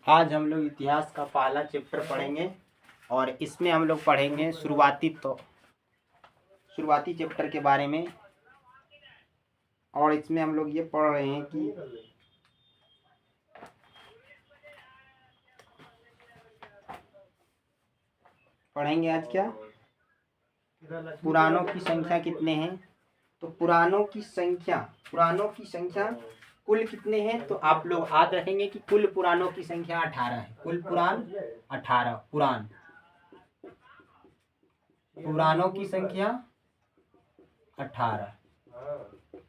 आज हम लोग इतिहास का पहला चैप्टर पढ़ेंगे और इसमें हम लोग पढ़ेंगे शुरुआती चैप्टर के बारे में। और इसमें हम लोग ये पढ़ रहे हैं कि पढ़ेंगे आज क्या, पुराणों की संख्या कितने हैं। तो पुराणों की संख्या कुल कितने हैं, तो आप लोग याद रखेंगे कि कुल पुराणों की संख्या 18 है। कुल पुराण 18, पुराणों की संख्या 18।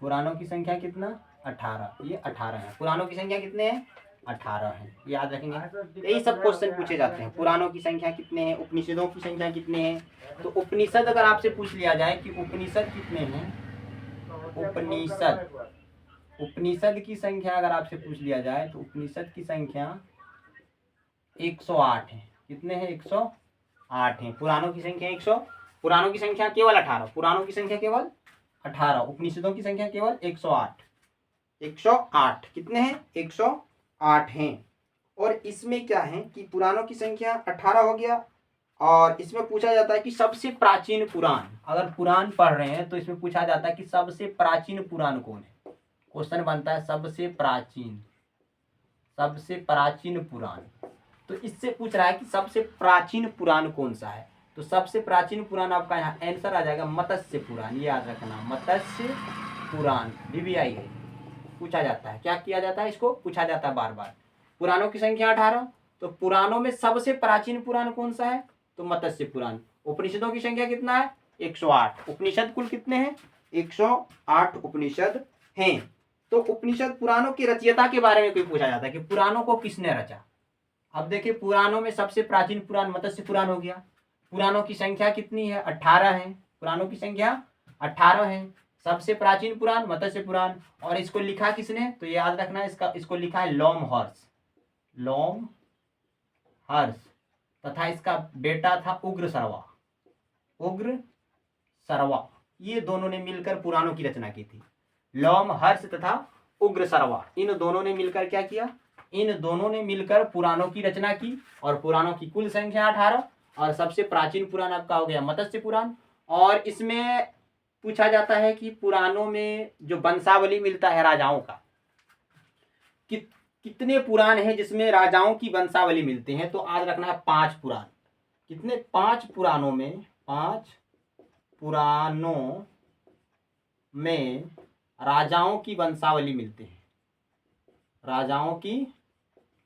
पुराणों की संख्या कितना, 18। ये 18 है। पुराणों की संख्या कितने हैं, 18 है। याद रखेंगे, यही सब क्वेश्चन पूछे जाते हैं। पुराणों की संख्या कितने हैं, उपनिषदों की संख्या कितने हैं। तो उपनिषद अगर आपसे पूछ लिया जाए कि उपनिषद कितने हैं, उपनिषद की संख्या अगर आपसे पूछ लिया जाए तो उपनिषद की संख्या 108 है। कितने हैं, 108 हैं। पुराणों की संख्या 100, पुराणों की संख्या केवल 18, पुराणों की संख्या केवल 18, उपनिषदों की संख्या केवल 108। 108 कितने हैं, 108 हैं। और इसमें क्या है कि पुराणों की संख्या 18 हो गया। और इसमें पूछा जाता है कि सबसे प्राचीन पुराण, अगर पुराण पढ़ रहे हैं तो इसमें पूछा जाता है कि सबसे प्राचीन पुराण कौन है। क्वेश्चन बनता है सबसे प्राचीन पुराण। तो इससे पूछ रहा है कि सबसे प्राचीन पुराण कौन सा है। तो सबसे प्राचीन पुराण आपका यहाँ आंसर आ जाएगा मत्स्य पुराण। ये याद रखना, मत्स्य पुराण VVI है। पूछा जाता है, क्या किया जाता है, इसको पूछा जाता है बार बार। पुराणों की संख्या 18, तो पुराणों में सबसे प्राचीन पुराण कौन सा है, तो मत्स्य पुराण। उपनिषदों की संख्या कितना है, 108। उपनिषद कुल कितने हैं, 108 उपनिषद हैं। तो उपनिषद पुराणों की रचयिता के बारे में कोई पूछा जाता है कि पुराणों को किसने रचा। अब देखिए, पुराणों में सबसे प्राचीन पुराण मत्स्य पुराण हो गया। पुराणों की संख्या कितनी है, 18 है। पुराणों की संख्या 18 है। सबसे प्राचीन पुराण मत्स्य पुराण। और इसको लिखा किसने, तो याद रखना इसको लिखा है लोमहर्ष तथा इसका बेटा था उग्र सर्वा। ये दोनों ने मिलकर पुराणों की रचना की थी। लोमहर्ष तथा उग्र सर्वा, इन दोनों ने मिलकर क्या किया, इन दोनों ने मिलकर पुराणों की रचना की। और पुराणों की कुल संख्या 18। और सबसे प्राचीन पुराण आपका हो गया मत्स्य पुराण। और इसमें पूछा जाता है कि पुराणों में जो वंशावली मिलता है राजाओं का, कितने पुराण हैं जिसमें राजाओं की वंशावली मिलते हैं। तो याद रखना है 5 पुराण। कितने, 5 पुराणों में राजाओं की वंशावली मिलते हैं। राजाओं की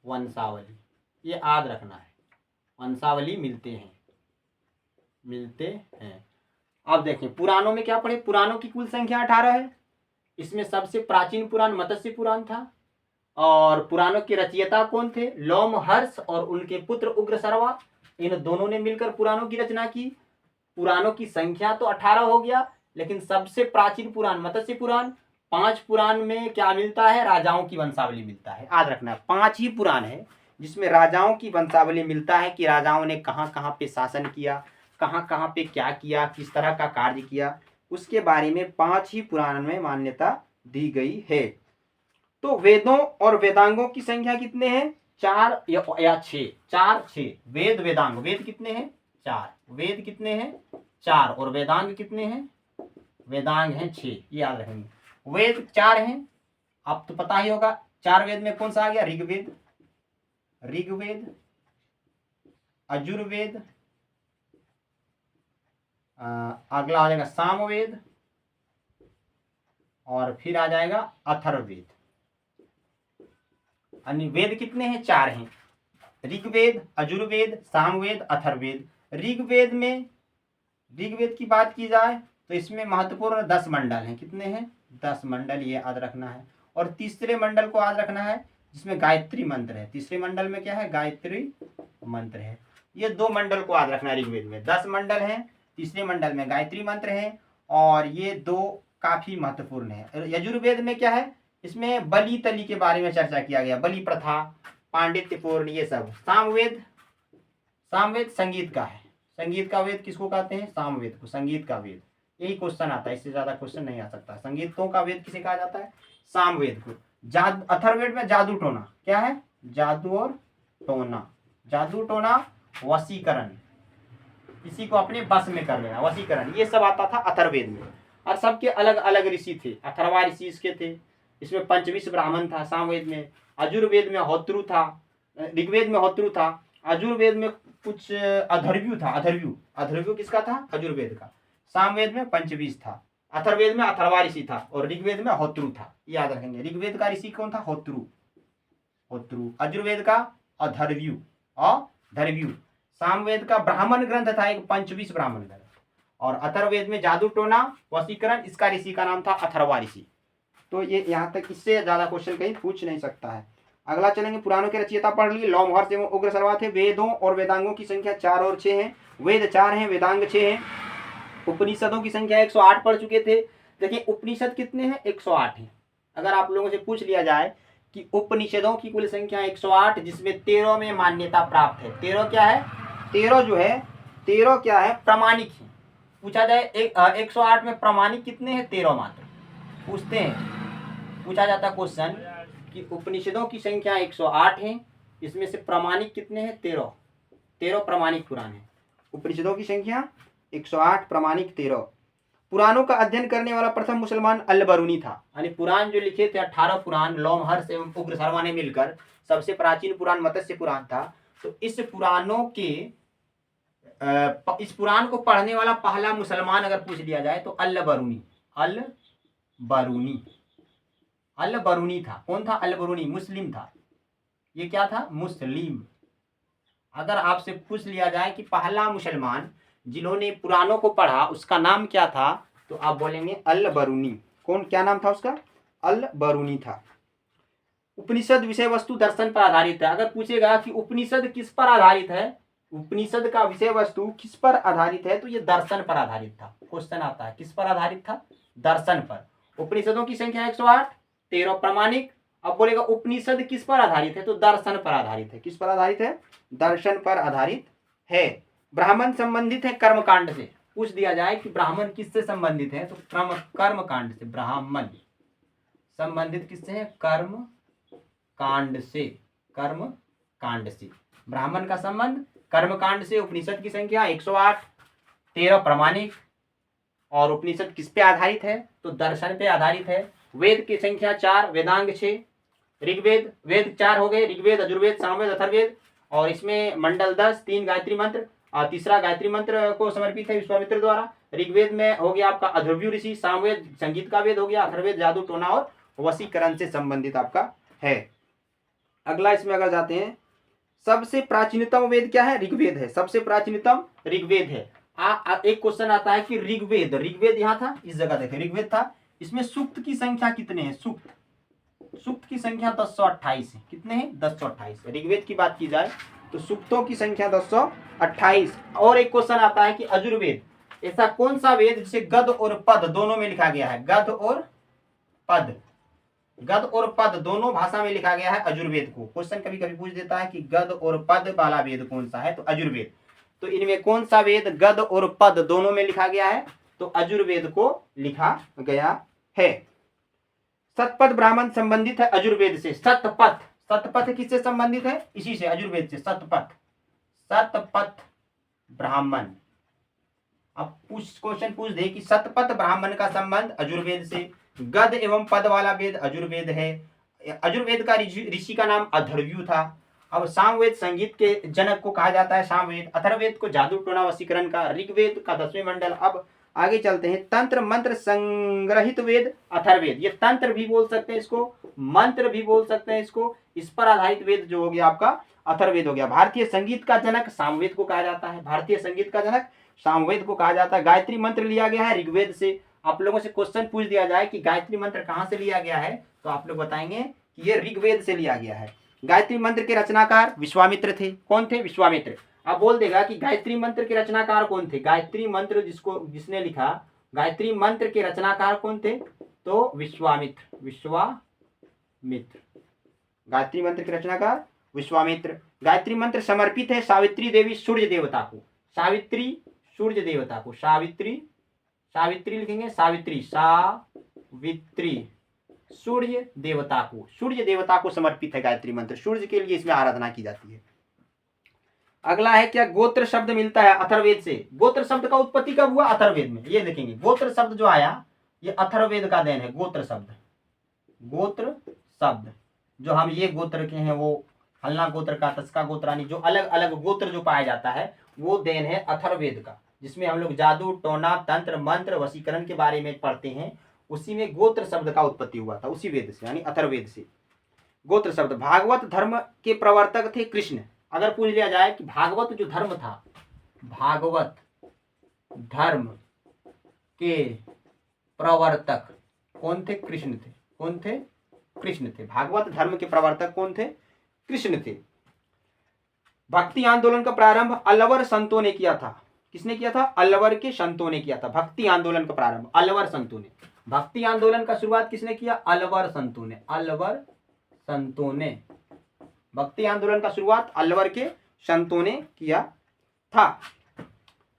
वंशावली, ये याद रखना है, वंशावली मिलते हैं। अब देखें पुराणों में क्या पढ़े, पुराणों की कुल संख्या 18 है। इसमें सबसे प्राचीन पुराण मत्स्य पुराण था। और पुराणों के रचयिता कौन थे, लोमहर्ष और उनके पुत्र उग्रसर्वा। इन दोनों ने मिलकर पुराणों की रचना की। पुराणों की संख्या तो 18 हो गया, लेकिन सबसे प्राचीन पुराण मत्स्य पुराण। 5 पुराण में क्या मिलता है, राजाओं की वंशावली मिलता है। याद रखना, 5 ही पुराण है जिसमें राजाओं की वंशावली मिलता है कि राजाओं ने कहाँ कहाँ पे शासन किया, कहाँ कहाँ पे क्या किया, किस तरह का कार्य किया, उसके बारे में 5 ही पुराण में मान्यता दी गई है। तो वेदों और वेदांगों की संख्या कितने हैं, 4 या 6। 4-6 वेद वेदांग। वेद कितने हैं, 4। वेद कितने हैं, 4। और वेदांग कितने हैं, वेदांग हैं 6। ये याद रखेंगे, वेद 4 हैं। आप तो पता ही होगा 4 वेद में कौन सा आ गया, ऋग्वेद, यजुर्वेद, अगला आ जाएगा सामवेद, और फिर आ जाएगा अथर्ववेद। अन्य वेद कितने हैं, 4 हैं। ऋग्वेद, यजुर्वेद, सामवेद, अथर्ववेद। ऋग्वेद की बात की जाए तो इसमें महत्वपूर्ण 10 मंडल हैं। कितने हैं, 10 मंडल, ये याद रखना है। और तीसरे मंडल को याद रखना है जिसमें गायत्री मंत्र है। तीसरे मंडल में क्या है, गायत्री मंत्र है। ये 2 मंडल को याद रखना है। ऋग्वेद में 10 मंडल हैं, तीसरे मंडल में गायत्री मंत्र है। और ये 2 काफी महत्वपूर्ण है। यजुर्वेद में क्या है, इसमें बलि तली के बारे में चर्चा किया गया, बलि प्रथा, पांडित्यपूर्ण, ये सब। सामवेद संगीत का है। संगीत का वेद किसको कहते हैं, सामवेद को, संगीत का वेद। यही क्वेश्चन आता है, इससे ज्यादा क्वेश्चन नहीं आ सकता। संगीतों का वेद किसे कहा जाता है, सामवेद को। अथर्ववेद में जादू टोना, क्या है, जादू और टोना, जादू टोना, वशीकरण, किसी को अपने बस में कर लेना, वशीकरण, ये सब आता था अथर्ववेद में। और सबके अलग अलग ऋषि थे। अथर्वा ऋषि इसके थे, इसमें पंचविश ब्राह्मण था। सामवेद में, अजुर्वेद में होत्रु था, ऋग्वेद में होत्रु था, अजुर्वेद में कुछ अथर्व्यू था। अथर्व्यू किसका था? अजुर्वेद का। सामवेद में पंचविश था, अथर्वेद में अथर्वा ऋषि था और ऋग्वेद में होत्रु था। याद रखेंगे, ऋग्वेद का ऋषि कौन था? होत्रु। अजुर्वेद का अथर्व्यू और धर्व्यू। सामवेद का ब्राह्मण ग्रंथ था एक, पंचविश ब्राह्मण ग्रंथ। और अथर्ववेद में जादू टोना, वशीकरण, इसका ऋषि का नाम था अथर्वा ऋषि। तो ये यहाँ तक, इससे ज्यादा क्वेश्चन कहीं पूछ नहीं सकता है। अगला चलेंगे, पुराणों के रचयिता पढ़ लिए। लोमहर्ष एवं उग्र सर्वा थे। वेदों और वेदांगों की संख्या 4 और 6 है। वेद 4 हैं, वेदांग 6 हैं। उपनिषदों की संख्या 108 पढ़ चुके थे। देखिए उपनिषद कितने हैं? 108 हैं। अगर आप लोगों से पूछ लिया जाए कि उपनिषदों की कुल संख्या 108, जिसमें 13 में मान्यता प्राप्त है। 13 क्या है? 13 जो है, 13 क्या है? प्रमाणिक है। पूछा जाए 108 में प्रमाणिक कितने हैं? 13 मात्र। पूछते हैं, पूछा जाता क्वेश्चन कि उपनिषदों की संख्या 108 है, इसमें से प्रमाणिक कितने हैं? 13 प्रमाणिक पुराण है। उपनिषदों की संख्या 108, प्रमाणिक 13। पुराणों का अध्ययन करने वाला प्रथम मुसलमान अल-बरूनी था। यानी पुराण जो लिखे थे 18 पुराण, लोमहर्ष एवं उग्र सर्वा ने मिलकर सबसे प्राचीन पुराण मत्स्य पुराण था। तो इस पुराण को पढ़ने वाला पहला मुसलमान अगर पूछ लिया जाए तो अल-बरूनी था। कौन था? अल-बरूनी, मुस्लिम था। ये क्या था? मुस्लिम। अगर आपसे पूछ लिया जाए कि पहला मुसलमान जिन्होंने पुराणों को पढ़ा उसका नाम क्या था, तो आप बोलेंगे अल-बरूनी। कौन, क्या नाम था उसका? अल-बरूनी था। उपनिषद विषय वस्तु दर्शन पर आधारित है। अगर पूछेगा कि उपनिषद किस पर आधारित है, उपनिषद का विषय वस्तु किस पर आधारित है, तो ये दर्शन पर आधारित था। क्वेश्चन आता है किस पर आधारित था? दर्शन पर। उपनिषदों की संख्या 108, 13 प्रमाणिक। अब बोलेगा उपनिषद किस पर आधारित है, तो दर्शन पर आधारित है। किस पर आधारित है? दर्शन पर आधारित है। ब्राह्मण संबंधित है कर्मकांड से। पूछ दिया जाए कि ब्राह्मण किससे संबंधित है, तो कर्मकांड से। ब्राह्मण संबंधित किससे है? कर्मकांड से। ब्राह्मण का संबंध कर्मकांड से। उपनिषद की संख्या 108, 13 प्रमाणिक। और उपनिषद किस पे आधारित है, तो दर्शन पे आधारित है। वेद की संख्या 4, वेदांग 6। ऋग्वेद, वेद 4 हो गए, ऋग्वेद, यजुर्वेद, सामवेद, अथर्ववेद। और इसमें मंडल 10, 3 गायत्री मंत्र, और तीसरा गायत्री मंत्र को समर्पित है विश्वामित्र द्वारा। ऋग्वेद में हो गया आपका अथर्व्यू ऋषि, सामवेद संगीत का वेद हो गया, अथर्ववेद जादू टोना और वशीकरण से संबंधित आपका है। अगला इसमें अगर जाते हैं, सबसे प्राचीनतम वेद क्या है? ऋग्वेद है। सबसे प्राचीनतम ऋग्वेद है। एक क्वेश्चन आता है कि ऋग्वेद यहाँ था, इस जगह देखें ऋग्वेद था, इसमें सूक्त की संख्या कितने हैं? सूक्त की संख्या 1028 है। कितने हैं? 1028। ऋग्वेद की बात की जाए तो सूक्तों की संख्या 1028। और एक क्वेश्चन आता है कि अजुर्वेद, ऐसा कौन सा वेद जिसे गद और पद दोनों में लिखा गया है? गद और पद दोनों भाषा में लिखा गया है अजुर्वेद को। क्वेश्चन कभी कभी पूछ देता है कि गद और पद वाला वेद कौन सा है, तो अजुर्वेद। तो इनमें कौन सा वेद गद और पद दोनों में लिखा गया है, तो अजुर्वेद को लिखा गया है। सतपथ ब्राह्मण संबंधित है अजुर्वेद से। सतपथ किससे संबंधित है? इसी से, अजुर्वेद से। सतपथ ब्राह्मण। अब क्वेश्चन पूछ दे कि सतपथ ब्राह्मण का संबंध अजुर्वेद से। गद एवं पद वाला वेद अजुर्वेद है। अजुर्वेद का ऋषि का नाम अथर्व्यू था। अब सामवेद संगीत के जनक को कहा जाता है सामवेद। अथर्ववेद को जादू टोना वशीकरण का। ऋग्वेद का 10वें मंडल। अब आगे चलते हैं, तंत्र मंत्र संग्रहित वेद अथर्ववेद। ये तंत्र भी बोल सकते हैं इसको, मंत्र भी बोल सकते हैं इसको। इस पर आधारित वेद जो हो गया आपका अथर्ववेद हो गया। भारतीय संगीत का जनक सामवेद को कहा जाता है। भारतीय संगीत का जनक सामवेद को कहा जाता है। गायत्री मंत्र लिया गया है ऋग्वेद से। आप लोगों से क्वेश्चन पूछ दिया जाए कि गायत्री मंत्र कहाँ से लिया गया है, तो आप लोग बताएंगे कि ये ऋग्वेद से लिया गया है। गायत्री मंत्र के रचनाकार विश्वामित्र थे। कौन थे? विश्वामित्र। आप बोल देगा कि गायत्री मंत्र के रचनाकार कौन थे? गायत्री मंत्र जिसने लिखा, गायत्री मंत्र के रचनाकार कौन थे? तो विश्वामित्र। गायत्री मंत्र के रचनाकार विश्वामित्र। गायत्री मंत्र समर्पित है सावित्री देवी सूर्य देवता को। सावित्री लिखेंगे, सावित्री सूर्य देवता को समर्पित है गायत्री मंत्र। सूर्य के लिए इसमें आराधना की जाती है। अगला है क्या, गोत्र शब्द मिलता है अथर्ववेद से। गोत्र शब्द का उत्पत्ति कब हुआ, अथर्ववेद में। ये देखेंगे गोत्र शब्द जो आया ये अथर्ववेद का देन है। गोत्र शब्द, गोत्र शब्द जो हम ये गोत्र के हैं वो फलना गोत्र का, तस्का गोत्रानी, जो अलग अलग गोत्र जो पाया जाता है वो देन है अथर्ववेद का, जिसमें हम लोग जादू टोना तंत्र मंत्र वशीकरण के बारे में पढ़ते हैं। उसी में गोत्र शब्द का उत्पत्ति हुआ था, उसी वेद से यानी अथर्ववेद से गोत्र शब्द। भागवत धर्म के प्रवर्तक थे कृष्ण। अगर पूछ लिया जाए कि भागवत जो धर्म था, भागवत धर्म के प्रवर्तक कौन थे, कृष्ण थे। कौन थे, कृष्ण थे। भागवत धर्म के प्रवर्तक कौन थे, कृष्ण थे। भक्ति आंदोलन का प्रारंभ अलवर संतों ने किया था। किसने किया था, अलवर के संतों ने किया था भक्ति आंदोलन का प्रारंभ, अलवर संतों ने। भक्ति आंदोलन का शुरुआत किसने किया, अलवर संतों ने। अलवर संतों ने भक्ति आंदोलन का शुरुआत अलवर के संतों ने किया था।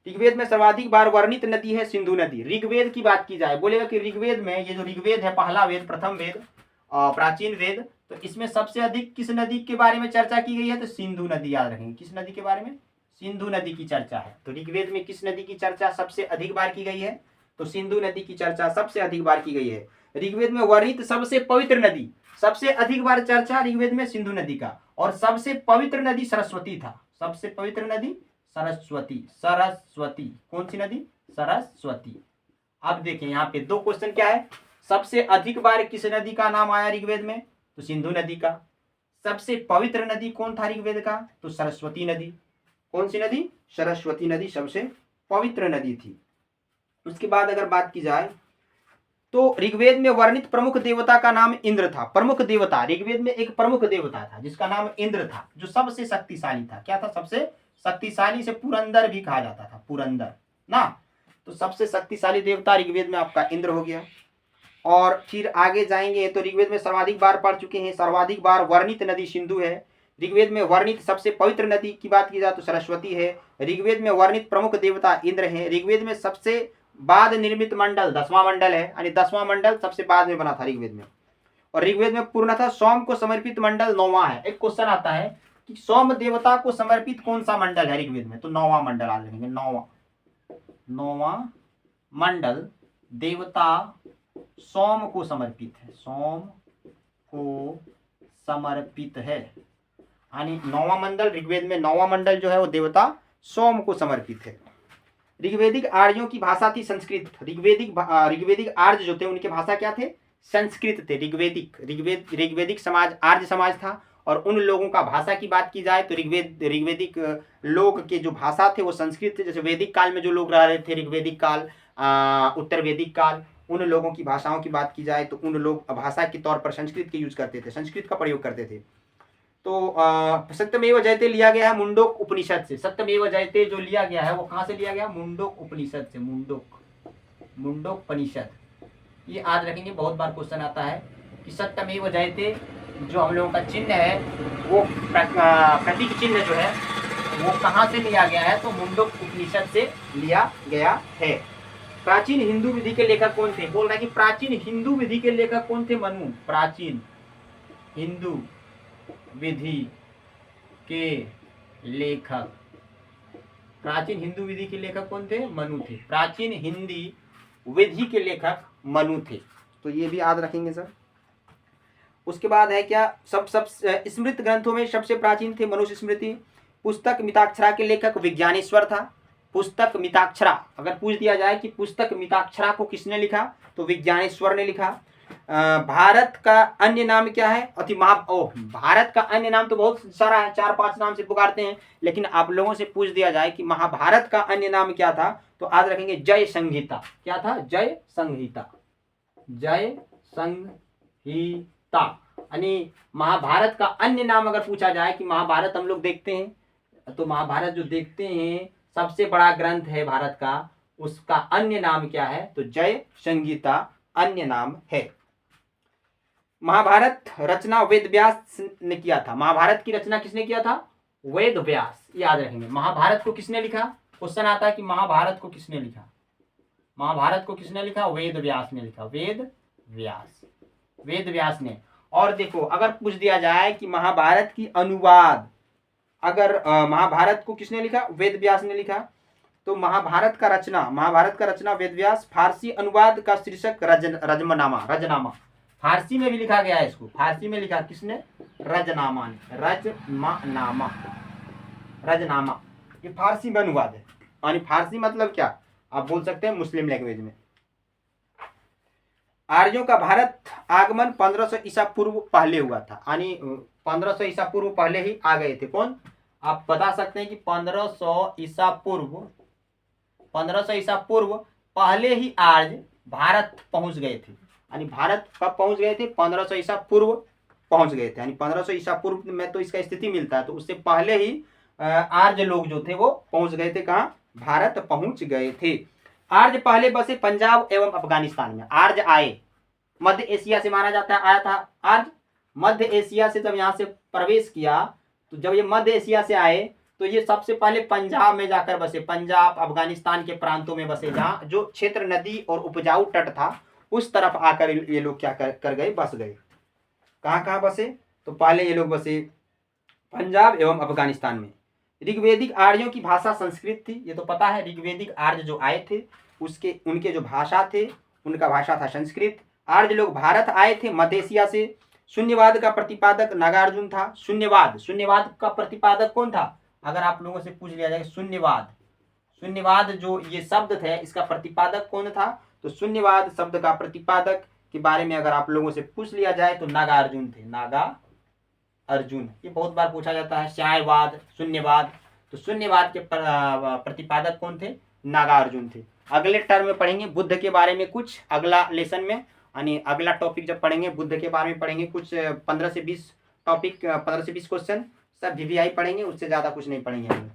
ऋग्वेद में सर्वाधिक बार वर्णित नदी है सिंधु नदी। ऋग्वेद की बात की जाए, बोलेगा कि ऋग्वेद में, ये जो ऋग्वेद है पहला वेद, प्रथम वेद, प्राचीन वेद, तो इसमें सबसे अधिक किस नदी के बारे में चर्चा की गई है, तो सिंधु नदी। याद रखेंगे किस नदी के बारे में, सिंधु नदी की चर्चा है। तो ऋग्वेद में किस नदी की चर्चा सबसे अधिक बार की गई है, तो सिंधु नदी की चर्चा सबसे अधिक बार की गई है। ऋग्वेद में वर्णित सबसे पवित्र नदी, सबसे अधिक बार चर्चा ऋग्वेद में सिंधु नदी का, और सबसे पवित्र नदी सरस्वती था। सबसे पवित्र नदी सरस्वती। सरस्वती कौन सी नदी, सरस्वती। अब देखें यहाँ पे दो क्वेश्चन क्या है, सबसे अधिक बार किस नदी का नाम आया ऋग्वेद में, तो सिंधु नदी का। सबसे पवित्र नदी कौन था ऋग्वेद का, तो सरस्वती नदी। कौन सी नदी, सरस्वती नदी सबसे पवित्र नदी थी। उसके बाद अगर बात की जाए तो ऋग्वेद में वर्णित प्रमुख देवता का नाम इंद्र था। प्रमुख देवता, ऋग्वेद में एक प्रमुख देवता था जिसका नाम इंद्र था, जो सबसे शक्तिशाली था। क्या था, सबसे शक्तिशाली, से पुरंदर भी कहा जाता था, पुरंदर ना। तो सबसे शक्तिशाली देवता ऋग्वेद में आपका इंद्र हो गया। और फिर आगे जाएंगे तो ऋग्वेद में सर्वाधिक बार पढ़ चुके हैं, सर्वाधिक बार वर्णित नदी सिंधु है। ऋग्वेद में वर्णित सबसे पवित्र नदी की बात की जाए तो सरस्वती है। ऋग्वेद में वर्णित प्रमुख देवता इंद्र है। ऋग्वेद में सबसे बाद निर्मित मंडल 10वां मंडल है, यानी 10वां मंडल सबसे बाद में बना था ऋग्वेद में। और ऋग्वेद में पूर्णतः सोम को समर्पित मंडल 9वां है। एक क्वेश्चन आता है कि सोम देवता को समर्पित कौन सा मंडल है ऋग्वेद में, तो 9वां मंडल आ जाएंगे। 9वां मंडल देवता सोम को समर्पित है, सोम को समर्पित है, यानी 9वां मंडल ऋग्वेद में, 9वां मंडल जो है वो देवता सोम को समर्पित है। ऋग्वेदिक आर्यों की भाषा थी संस्कृत। ऋग्वेदिक आर्य जो थे उनकी भाषा क्या थे, संस्कृत थे। ऋग्वेदिक समाज आर्य समाज था, और उन लोगों का भाषा की बात की जाए तो ऋग्वेदिक लोग के जो भाषा थे वो संस्कृत थे। जैसे वैदिक काल में जो लोग रह रहे थे, ऋग्वेदिक काल, उत्तर वैदिक काल, उन लोगों की भाषाओं की बात की जाए तो उन लोग भाषा के तौर पर संस्कृत के यूज करते थे, संस्कृत का प्रयोग करते थे। तो सत्यमेव जयते लिया गया है मुंडोक उपनिषद से। सत्यमेव जयते जो लिया गया है वो कहाँ से लिया गया, मुंडोक उपनिषद से। मुंडोक उपनिषद, ये याद रखेंगे, बहुत बार क्वेश्चन आता है कि सत्यमेव जयते जो हम लोगों का चिन्ह है वो प्रतीक चिन्ह जो है वो कहाँ से लिया गया है, तो मुंडोक उपनिषद से लिया गया है। प्राचीन हिंदू विधि के लेखक कौन थे, बोल रहा है कि प्राचीन हिंदू विधि के लेखक कौन थे, मनु। प्राचीन हिंदू विधि के लेखक, प्राचीन हिंदू विधि के लेखक कौन थे, मनु थे। प्राचीन हिंदी विधि के लेखक मनु थे। तो ये भी याद रखेंगे सर। उसके बाद है क्या, सब स्मृत ग्रंथों में सबसे प्राचीन थे मनुष्य स्मृति। पुस्तक मिताक्षरा के लेखक विज्ञानेश्वर था। पुस्तक मिताक्षरा, अगर पूछ दिया जाए कि पुस्तक मिताक्षरा को किसने लिखा, तो विज्ञानेश्वर ने लिखा। भारत का अन्य नाम क्या है, भारत का अन्य नाम तो बहुत सारा है, 4-5 नाम से पुकारते हैं, लेकिन आप लोगों से पूछ दिया जाए कि महाभारत का अन्य नाम क्या था, तो याद रखेंगे जय संहिता। क्या था, जय संहिता। जय संहिता, यानी महाभारत का अन्य नाम अगर पूछा जाए कि महाभारत हम लोग देखते हैं, तो महाभारत जो देखते हैं सबसे बड़ा ग्रंथ है भारत का, उसका अन्य नाम क्या है, तो जय संहिता अन्य नाम है। महाभारत रचना वेद व्यास ने किया था। महाभारत की रचना किसने किया था, वेद व्यास। याद रखेंगे, महाभारत को किसने लिखा, क्वेश्चन आता है कि महाभारत को किसने लिखा, महाभारत को किसने लिखा, वेद व्यास ने लिखा। वेद व्यास ने। और देखो अगर पूछ दिया जाए कि महाभारत की अनुवाद अगर महाभारत को किसने लिखा? वेद व्यास ने लिखा। तो महाभारत का रचना वेद व्यास। फारसी अनुवाद का शीर्षक रजमनामा, रजनामा। फारसी में भी लिखा गया है इसको, फारसी में लिखा किसने? रजनामा ने, रजनामा, रजनामा। ये फारसी में अनुवाद है। यानी फारसी मतलब क्या, आप बोल सकते हैं मुस्लिम लैंग्वेज में। आर्यों का भारत आगमन 1500 ईसा पूर्व पहले हुआ था, यानी 1500 ईसा पूर्व पहले ही आ गए थे। कौन? आप बता सकते हैं कि 1500 ईसा पूर्व, 1500 ईसा पूर्व पहले ही आर्य भारत पहुंच गए थे। यानी भारत कब पहुंच गए थे? 1500 ईसा पूर्व पहुंच गए थे। यानी 1500 ईसा पूर्व में तो इसका स्थिति मिलता है, तो उससे पहले ही आर्य लोग जो थे वो पहुंच गए थे। कहाँ? भारत पहुंच गए थे। आर्य पहले बसे पंजाब एवं अफगानिस्तान में। आर्य आए, मध्य एशिया से माना जाता है आया था आर्य। मध्य एशिया से जब यहाँ से प्रवेश किया, तो जब ये मध्य एशिया से आए तो ये सबसे पहले पंजाब में जाकर बसे, पंजाब अफगानिस्तान के प्रांतों में बसे, जहाँ जो क्षेत्र नदी और उपजाऊ तट था उस तरफ आकर ये लोग क्या कर गए? बस गए। कहाँ कहाँ बसे? तो पहले ये लोग बसे पंजाब एवं अफगानिस्तान में। ऋग्वेदिक आर्यों की भाषा संस्कृत थी, ये तो पता है। ऋग्वेदिक आर्य जो आए थे उनके जो भाषा थे, उनका भाषा था संस्कृत। आर्य लोग भारत आए थे मध्य एशिया से। शून्यवाद का प्रतिपादक नागार्जुन था। शून्यवाद का प्रतिपादक कौन था? अगर आप लोगों से पूछ लिया जाए शून्यवाद जो ये शब्द थे, इसका प्रतिपादक कौन था? तो शून्यवाद शब्द का प्रतिपादक के बारे में अगर आप लोगों से पूछ लिया जाए तो नागार्जुन थे, नागार्जुन। ये बहुत बार पूछा जाता है, न्यायवाद, शून्यवाद। तो शून्यवाद के प्रतिपादक कौन थे? नागार्जुन थे। अगले टर्म में पढ़ेंगे बुद्ध के बारे में कुछ, अगला लेसन में, यानी अगला टॉपिक जब पढ़ेंगे बुद्ध के बारे में पढ़ेंगे कुछ 15 से 20 टॉपिक, 15 से 20 क्वेश्चन, सब VVI पढ़ेंगे, उससे ज़्यादा कुछ नहीं पढ़ेंगे हम।